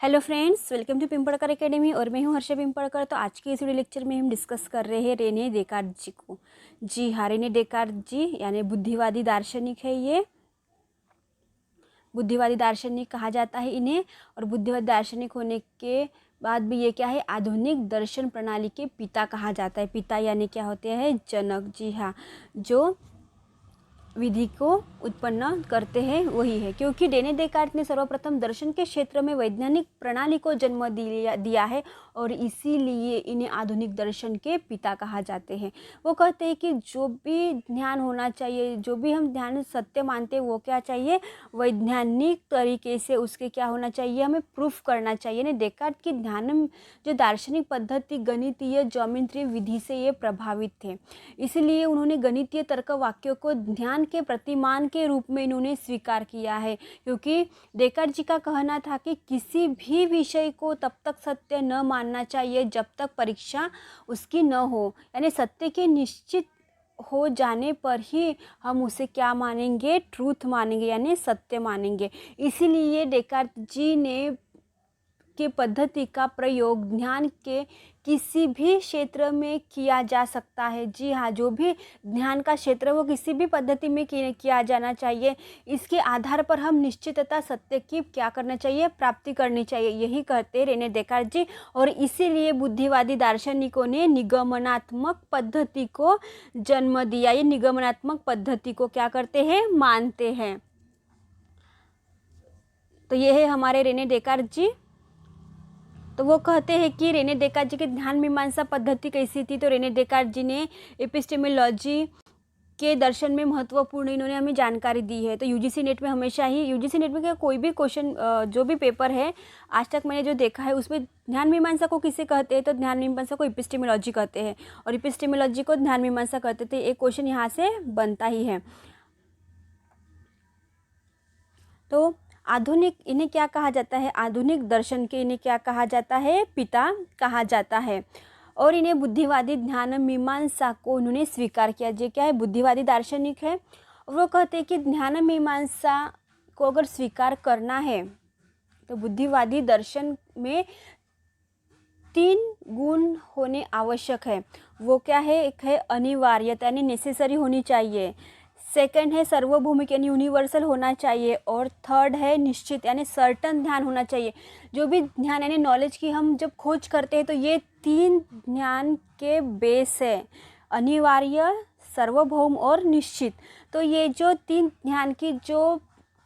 Hello friends, welcome to Pimpadkar academy और मैं हूं हर्षा पिंपड़कर। तो आज के इस वीडियो लेक्चर में हम डिस्कस कर रहे हैं रेने डेकार्त जी को। जी हाँ, रेने डेकार्त जी यानी बुद्धिवादी दार्शनिक है। ये बुद्धिवादी दार्शनिक कहा जाता है इन्हें। और बुद्धिवादी दार्शनिक होने के बाद भी ये क्या है, आधुनिक दर्शन प्रणाली के पिता कहा जाता है। पिता यानी क्या होते हैं, जनक। जी हाँ, जो विधि को उत्पन्न करते हैं वही है, क्योंकि रेने डेकार्त ने सर्वप्रथम दर्शन के क्षेत्र में वैज्ञानिक प्रणाली को जन्म दिया है और इसीलिए इन्हें आधुनिक दर्शन के पिता कहा जाते हैं। वो कहते हैं कि जो भी ध्यान होना चाहिए, जो भी हम ध्यान सत्य मानते हैं, वो क्या चाहिए, वैज्ञानिक तरीके से उसके क्या होना चाहिए, हमें प्रूफ करना चाहिए। ने डेकार्त की ध्यान जो दार्शनिक पद्धति गणितीय ज्योमेट्री विधि से ये प्रभावित थे, इसलिए उन्होंने गणितीय तर्क वाक्यों को ध्यान के प्रतिमान के रूप में इन्होंने स्वीकार किया है। क्योंकि डेकार्त जी का कहना था कि किसी भी विषय को तब तक सत्य न मानना चाहिए जब तक परीक्षा उसकी न हो, यानी सत्य के निश्चित हो जाने पर ही हम उसे क्या मानेंगे, ट्रूथ मानेंगे, यानी सत्य मानेंगे। इसीलिए डेकार्त जी ने के पद्धति का प्रयोग ध्यान के किसी भी क्षेत्र में किया जा सकता है। जी हाँ, जो भी ध्यान का क्षेत्र वो किसी भी पद्धति में किया जाना चाहिए। इसके आधार पर हम निश्चितता सत्य की क्या करना चाहिए, प्राप्ति करनी चाहिए, यही कहते रेने डेकार्त जी। और इसीलिए बुद्धिवादी दार्शनिकों ने निगमनात्मक पद्धति को जन्म दिया। ये निगमनात्मक पद्धति को क्या करते हैं, मानते हैं। तो ये है हमारे रेने डेकार्त जी। तो वो कहते हैं कि रेने डेकार्त जी की ध्यान मीमांसा पद्धति कैसी थी। तो रेने डेकार्त जी ने एपिस्टेमोलॉजी के दर्शन में महत्वपूर्ण इन्होंने हमें जानकारी दी है। तो यूजीसी नेट में हमेशा ही, यूजीसी नेट में क्या कोई भी क्वेश्चन जो भी पेपर है आज तक मैंने जो देखा है उसमें ध्यान मीमांसा को किसे कहते हैं, तो ध्यान मीमांसा को एपिस्टेमोलॉजी कहते हैं और एपिस्टेमोलॉजी को ध्यान मीमांसा कहते थे। एक क्वेश्चन यहाँ से बनता ही है। तो आधुनिक इन्हें क्या कहा जाता है, आधुनिक दर्शन के इन्हें क्या कहा जाता है, पिता कहा जाता है। और इन्हें बुद्धिवादी ध्यान मीमांसा को उन्होंने स्वीकार किया। जो क्या है, बुद्धिवादी दार्शनिक है। वो कहते हैं कि ध्यान मीमांसा को अगर स्वीकार करना है तो बुद्धिवादी दर्शन में 3 गुण होने आवश्यक है। वो क्या है, एक है अनिवार्यता यानी नेसेसरी होनी चाहिए, सेकंड है सार्वभौमिक यानी यूनिवर्सल होना चाहिए, और थर्ड है निश्चित यानी सर्टन ध्यान होना चाहिए। जो भी ध्यान यानी नॉलेज की हम जब खोज करते हैं तो ये 3 ध्यान के बेस है, अनिवार्य, सार्वभौम और निश्चित। तो ये जो 3 ध्यान की जो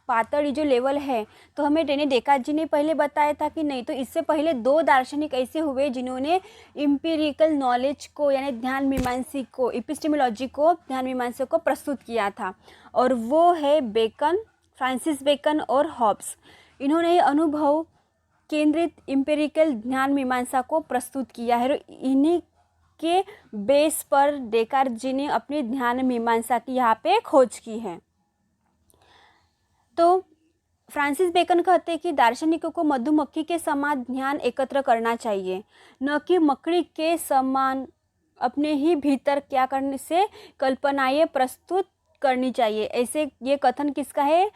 पातड़ी जो लेवल है, तो हमें रेने डेकार्त जी ने पहले बताया था कि नहीं, तो इससे पहले 2 दार्शनिक ऐसे हुए जिन्होंने इम्पीरिकल नॉलेज को यानी ध्यान मीमांसा को, एपिस्टेमोलॉजी को, ध्यान मीमांसा को प्रस्तुत किया था, और वो है बेकन, फ्रांसिस बेकन और हॉब्स। इन्होंने अनुभव केंद्रित इम्पीरिकल ध्यान मीमांसा को प्रस्तुत किया है। इन्हीं के बेस पर डेकार्त जी ने अपनी ध्यान मीमांसा की यहाँ पे खोज की है। तो फ्रांसिस बेकन कहते हैं कि दार्शनिकों को मधुमक्खी के समान ध्यान एकत्र करना चाहिए, न कि मकड़ी के समान अपने ही भीतर क्या करने से कल्पनाएं प्रस्तुत करनी चाहिए। ऐसे ये कथन किसका है,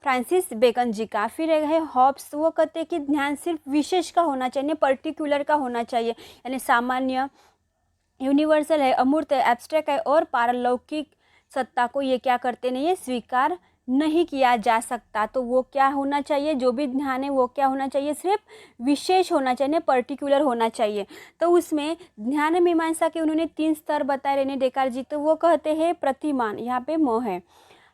फ्रांसिस बेकन जी का। फिर है हॉब्स, वो कहते हैं कि ध्यान सिर्फ विशेष का होना चाहिए, पर्टिकुलर का होना चाहिए, यानी सामान्य, यूनिवर्सल है, अमूर्त है, एब्स्ट्रैक्ट है और पारलौकिक सत्ता को ये क्या करते नहीं है, स्वीकार नहीं किया जा सकता। तो वो क्या होना चाहिए, जो भी ध्यान है वो क्या होना चाहिए, सिर्फ विशेष होना चाहिए, पर्टिकुलर होना चाहिए। तो उसमें ध्यान मीमांसा के उन्होंने 3 स्तर बताए रेने डेकार्त जी। तो वो कहते हैं प्रतिमान, यहाँ पे मोह है,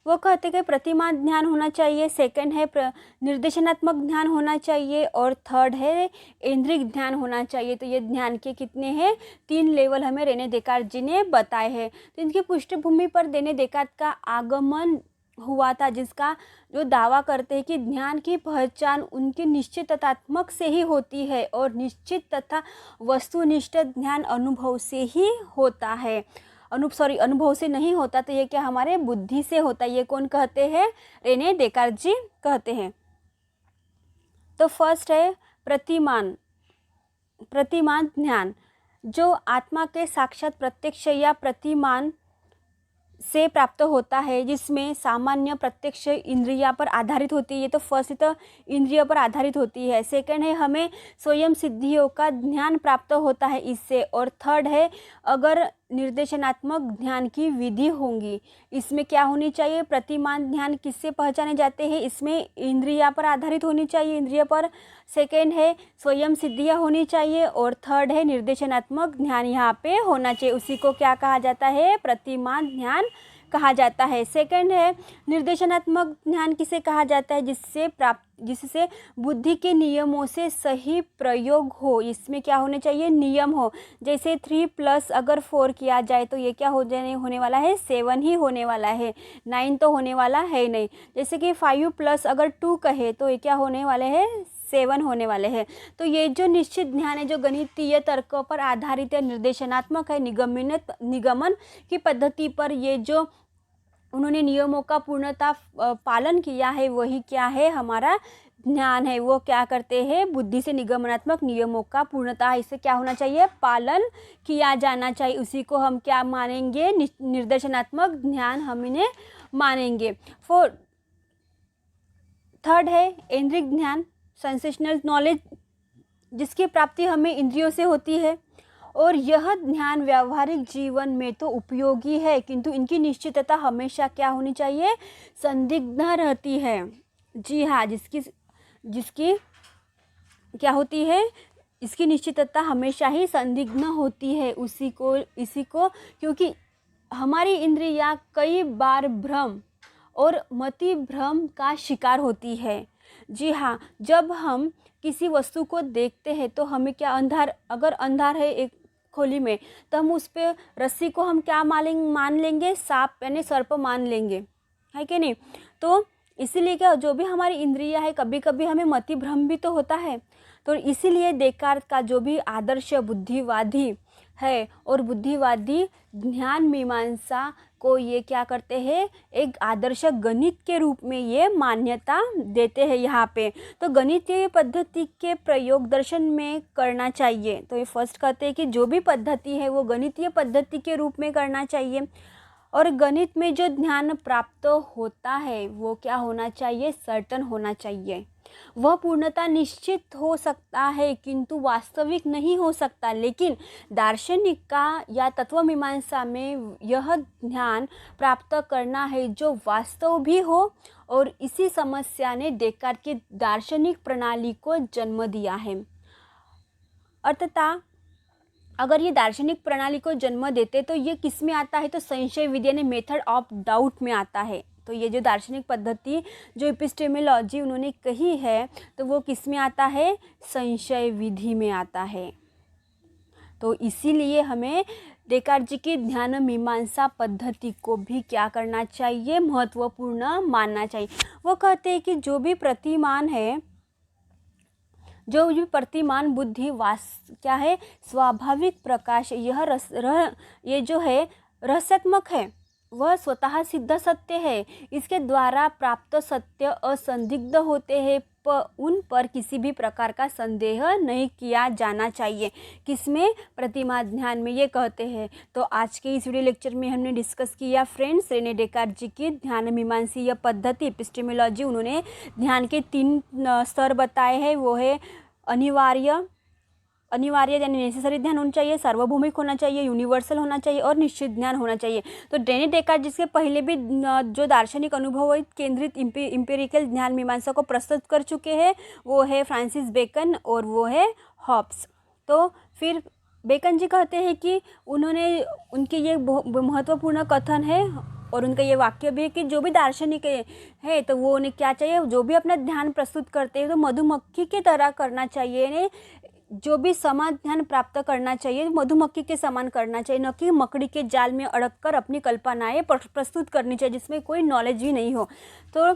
वो कहते हैं कि प्रतिमान ध्यान होना चाहिए, सेकंड है निर्देशनात्मक ध्यान होना चाहिए, और थर्ड है इंद्रिक ध्यान होना चाहिए। तो ये ध्यान के कितने हैं, 3 लेवल हमें रेने डेकार्त जी ने बताए हैं। तो इनकी पृष्ठभूमि पर रेने डेकार्त का आगमन हुआ था, जिसका जो दावा करते हैं कि ध्यान की पहचान उनके निश्चित तथ्यात्मक से ही होती है और निश्चित तथा वस्तुनिष्ठ ध्यान अनुभव से ही होता है, अनुभव से नहीं होता। तो ये क्या हमारे बुद्धि से होता है। ये कौन कहते हैं, रेने डेकार्त जी कहते हैं। तो फर्स्ट है प्रतिमान, प्रतिमान ध्यान, जो आत्मा के साक्षात प्रत्यक्ष या प्रतिमान से प्राप्त होता है, जिसमें सामान्य प्रत्यक्ष इंद्रिया पर आधारित होती है। ये तो फर्स्ट तो इंद्रिय पर आधारित होती है। सेकंड है हमें स्वयं सिद्धियों का ज्ञान प्राप्त होता है इससे। और थर्ड है अगर निर्देशनात्मक ध्यान की विधि होंगी, इसमें क्या होनी चाहिए, प्रतिमान ध्यान किससे पहचाने जाते हैं, इसमें इंद्रिया पर आधारित होनी चाहिए, इंद्रिय पर। सेकेंड है स्वयं सिद्धियाँ होनी चाहिए और थर्ड है निर्देशनात्मक ध्यान यहाँ पे होना चाहिए। उसी को क्या कहा जाता है, प्रतिमान ध्यान कहा जाता है। सेकंड है निर्देशनात्मक ध्यान किसे कहा जाता है, जिससे बुद्धि के नियमों से सही प्रयोग हो। इसमें क्या होने चाहिए, नियम हो। जैसे 3 + अगर 4 किया जाए तो ये क्या होने वाला है, 7 ही होने वाला है, 9 तो होने वाला है नहीं। जैसे कि 5 + अगर 2 कहे तो ये क्या होने वाले हैं, 7 होने वाले हैं। तो ये जो निश्चित ध्यान है जो गणितीय तर्क पर आधारित है, निर्देशनात्मक है, निगमन की पद्धति पर ये जो उन्होंने नियमों का पूर्णतः पालन किया है, वही क्या है, हमारा ध्यान है। वो क्या करते हैं, बुद्धि से निगमनात्मक नियमों का पूर्णतः इसे क्या होना चाहिए, पालन किया जाना चाहिए। उसी को हम क्या मानेंगे, निर्देशनात्मक ध्यान हम इन्हें मानेंगे। थर्ड है इंद्रिय ध्यान, सेंसेशनल नॉलेज, जिसकी प्राप्ति हमें इंद्रियों से होती है और यह ध्यान व्यावहारिक जीवन में तो उपयोगी है, किंतु इनकी निश्चितता हमेशा क्या होनी चाहिए, संदिग्ध रहती है। जी हाँ, जिसकी क्या होती है, इसकी निश्चितता हमेशा ही संदिग्ध होती है। इसी को क्योंकि हमारी इंद्रियां कई बार भ्रम और मति भ्रम का शिकार होती है। जी हाँ, जब हम किसी वस्तु को देखते हैं तो हमें क्या अगर अंधार है एक खोली में, तो हम उस पे रस्सी को हम क्या मान लेंगे, सांप यानी सर्प मान लेंगे, है कि नहीं। तो इसीलिए क्या, जो भी हमारी इंद्रियां है, कभी कभी हमें मति भ्रम भी तो होता है। तो इसीलिए देकार्त का जो भी आदर्श बुद्धिवादी है और बुद्धिवादी ध्यान मीमांसा को ये क्या करते हैं, एक आदर्श गणित के रूप में ये मान्यता देते हैं यहाँ पे। तो गणितीय पद्धति के प्रयोग दर्शन में करना चाहिए। तो ये फर्स्ट कहते हैं कि जो भी पद्धति है वो गणितीय पद्धति के रूप में करना चाहिए। और गणित में जो ध्यान प्राप्त होता है वो क्या होना चाहिए, सर्टन होना चाहिए। वह पूर्णता निश्चित हो सकता है किंतु वास्तविक नहीं हो सकता। लेकिन दार्शनिक का या तत्वमीमांसा में यह ध्यान प्राप्त करना है जो वास्तव भी हो। और इसी समस्या ने डेकार्त की दार्शनिक प्रणाली को जन्म दिया है। अर्थात अगर ये दार्शनिक प्रणाली को जन्म देते तो ये किस में आता है, तो संशय विधि यानी मेथड ऑफ डाउट में आता है। तो ये जो दार्शनिक पद्धति जो एपिस्टेमोलॉजी उन्होंने कही है तो वो किस में आता है, संशय विधि में आता है। तो इसीलिए हमें डेकार्त जी की ध्यान मीमांसा पद्धति को भी क्या करना चाहिए, महत्वपूर्ण मानना चाहिए। वो कहते हैं कि जो भी प्रतिमान है, जो भी प्रतिमान बुद्धि क्या है, स्वाभाविक प्रकाश, ये जो है रहस्यात्मक है, वह स्वतः सिद्ध सत्य है। इसके द्वारा प्राप्त सत्य असंदिग्ध होते हैं, उन पर किसी भी प्रकार का संदेह नहीं किया जाना चाहिए। किसमें, प्रतिमा ध्यान में, ये कहते हैं। तो आज के इस वीडियो लेक्चर में हमने डिस्कस किया फ्रेंड्स रेने डेकार्त जी की ध्यान मीमांसीय पद्धति एपिस्टेमोलॉजी। उन्होंने ध्यान के 3 स्तर बताए हैं। वो है अनिवार्य यानी नेसेसरी ध्यान होना चाहिए, सार्वभौमिक होना चाहिए, यूनिवर्सल होना चाहिए और निश्चित ध्यान होना चाहिए। तो रेने डेकार्त जिसके पहले भी जो दार्शनिक अनुभव केंद्रित इंपेरिकल ध्यान मीमांसा को प्रस्तुत कर चुके हैं, वो है फ्रांसिस बेकन और वो है हॉब्स। तो फिर बेकन जी कहते हैं कि उनके ये महत्वपूर्ण कथन है और उनका ये वाक्य भी है कि जो भी दार्शनिक है तो वो उन्हें क्या चाहिए, जो भी अपना ध्यान प्रस्तुत करते हैं तो मधुमक्खी की तरह करना चाहिए। जो भी समान ध्यान प्राप्त करना चाहिए मधुमक्खी के समान करना चाहिए, न कि मकड़ी के जाल में अड़क कर अपनी कल्पनाएं प्रस्तुत करनी चाहिए जिसमें कोई नॉलेज भी नहीं हो। तो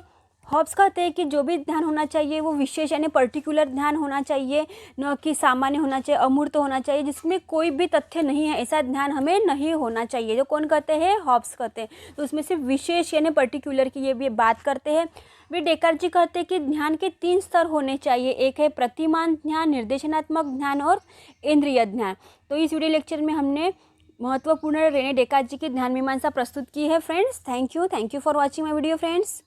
हॉब्स कहते हैं कि जो भी ध्यान होना चाहिए वो विशेष यानी पर्टिकुलर ध्यान होना चाहिए, न कि सामान्य होना चाहिए, अमूर्त होना चाहिए, जिसमें कोई भी तथ्य नहीं है, ऐसा ध्यान हमें नहीं होना चाहिए। जो कौन कहते हैं, हॉब्स कहते हैं। तो उसमें सिर्फ विशेष यानी पर्टिकुलर की ये भी बात करते हैं। वे डेकार्त जी कहते हैं कि ध्यान के 3 स्तर होने चाहिए, एक है प्रतिमान ध्यान, निर्देशनात्मक ध्यान और इंद्रिय ध्यान। तो इस वीडियो लेक्चर में हमने महत्वपूर्ण रेने डेकार्ड जी की ध्यान मीमांसा प्रस्तुत की है friends. Thank you for watching my video friends.